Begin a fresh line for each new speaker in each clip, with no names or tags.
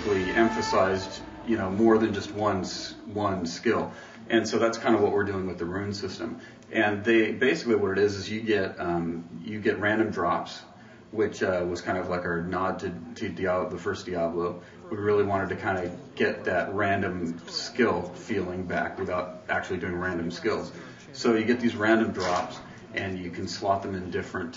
basically emphasized, more than just one skill. And so that's kind of what we're doing with the rune system. And basically what it is you get random drops, which was kind of like our nod to Diablo, the first Diablo. We really wanted to kind of get that random skill feeling back without actually doing random skills. So you get these random drops, and you can slot them in different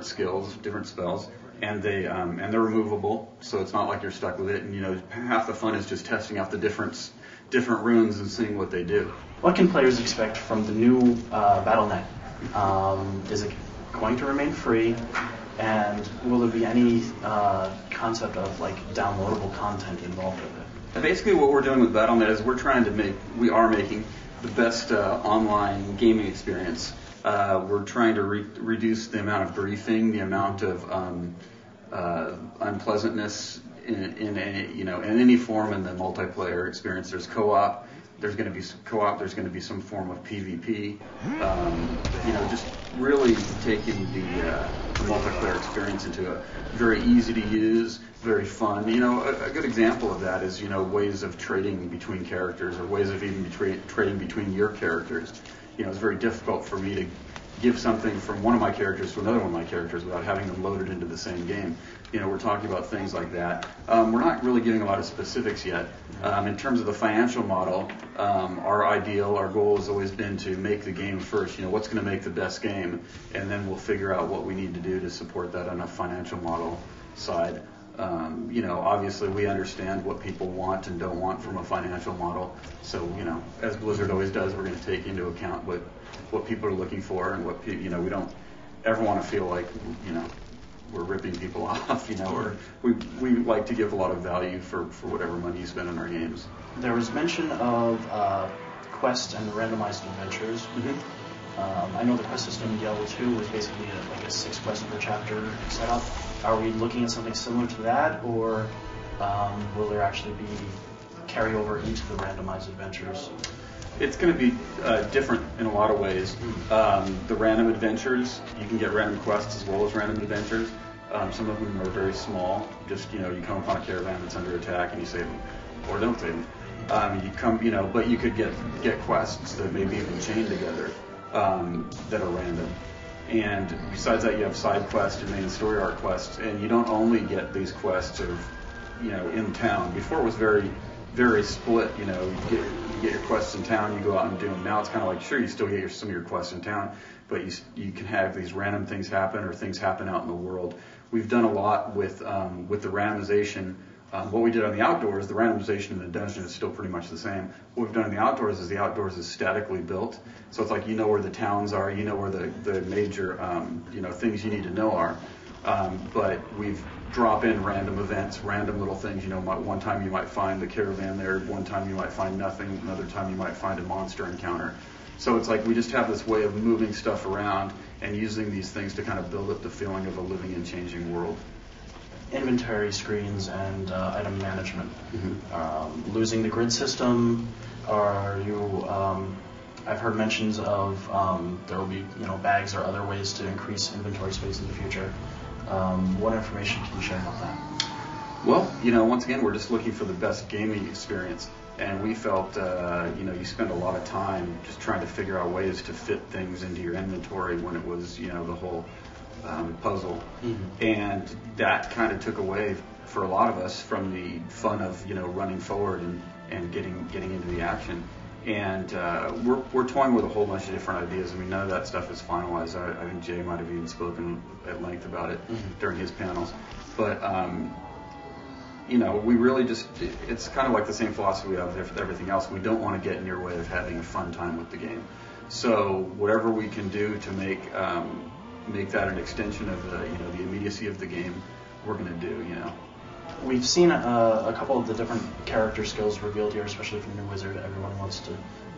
skills, different spells, and they're removable. So it's not like you're stuck with it. And half the fun is just testing out the different runes and seeing what they do.
What can players expect from the new Battle.net? Is it going to remain free? And will there be any concept of downloadable content involved with it?
Basically, what we're doing with Battle.net is we are making the best online gaming experience. We're trying to reduce the amount of griefing, the amount of unpleasantness in any form in the multiplayer experience. There's co-op. There's going to be co-op. There's going to be some form of PvP. Just really taking the multiplayer experience into a very easy to use, very fun. A good example of that is ways of trading between characters, or ways of even trading between your characters. It's very difficult for me to give something from one of my characters to another one of my characters without having them loaded into the same game. We're talking about things like that. We're not really giving a lot of specifics yet. In terms of the financial model, our goal has always been to make the game first. What's going to make the best game, and then we'll figure out what we need to do to support that on a financial model side. Obviously we understand what people want and don't want from a financial model. So, as Blizzard always does, we're going to take into account what people are looking for, and what we don't ever want to feel like, we're ripping people off, or we like to give a lot of value for whatever money you spend on our games.
There was mention of quests and randomized adventures.
Mm-hmm.
I know the quest system in Diablo 2 was basically a 6 quest per chapter setup. Are we looking at something similar to that, or will there actually be carryover into the randomized adventures?
It's going to be different in a lot of ways. The random adventures, you can get random quests as well as random adventures. Some of them are very small. Just, you come upon a caravan that's under attack and you save them, or don't save them. But you could get quests that maybe even chain together that are random. And besides that, you have side quests and main story arc quests, and you don't only get these quests in town. Before it was very, very split. You get your quests in town, you go out and do them. Now it's kind of like, sure, you still get some of your quests in town, but you can have these random things happen, or things happen out in the world. We've done a lot with the randomization. What we did on the outdoors, the randomization in the dungeon is still pretty much the same. What we've done in the outdoors is statically built. So it's like where the towns are, where the major things you need to know are. But we've drop in random events, random little things. One time you might find the caravan there, one time you might find nothing, another time you might find a monster encounter. So it's like we just have this way of moving stuff around and using these things to kind of build up the feeling of a living and changing world.
Inventory screens and item management.
Mm-hmm.
Losing the grid system. Are you? I've heard mentions of there will be bags or other ways to increase inventory space in the future. What information can you share about that?
Well, once again, we're just looking for the best gaming experience, and we felt, you spend a lot of time just trying to figure out ways to fit things into your inventory when it was, the whole puzzle,
mm-hmm.
and that kind of took away for a lot of us from the fun of, running forward and getting into the action. And we're toying with a whole bunch of different ideas. I mean, none of that stuff is finalized. I think Jay might have even spoken at length about it
mm-hmm.
during his panels. But, we really it's kind of like the same philosophy we have with everything else. We don't want to get in your way of having a fun time with the game. So whatever we can do to make that an extension of the immediacy of the game, we're going to do,
We've seen a couple of the different character skills revealed here, especially from New Wizard. Everyone wants to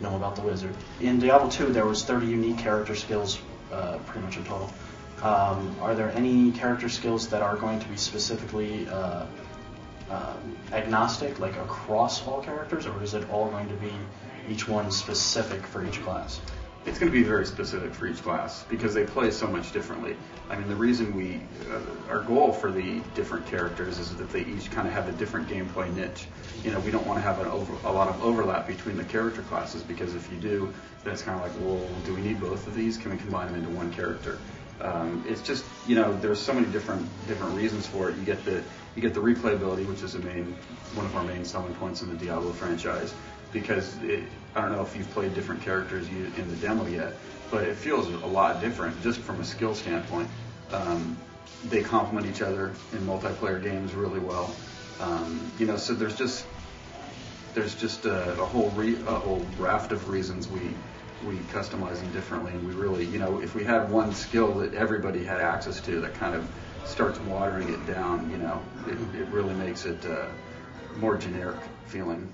know about the Wizard. In Diablo 2, there was 30 unique character skills, pretty much in total. Are there any character skills that are going to be specifically agnostic, like across all characters, or is it all going to be each one specific for each class?
It's going to be very specific for each class because they play so much differently. I mean, the reason our goal for the different characters is that they each kind of have a different gameplay niche. You know, we don't want to have a lot of overlap between the character classes because if you do, then it's kind of like, well, do we need both of these? Can we combine them into one character? It's just, you know, there's so many different reasons for it. You get the replayability, which is one of our main selling points in the Diablo franchise. Because I don't know if you've played different characters in the demo yet, but it feels a lot different just from a skill standpoint. They complement each other in multiplayer games really well. You know, so there's just a whole raft of reasons we customize them differently, and we really, you know, if we had one skill that everybody had access to that kind of starts watering it down, you know, it really makes it more generic feeling.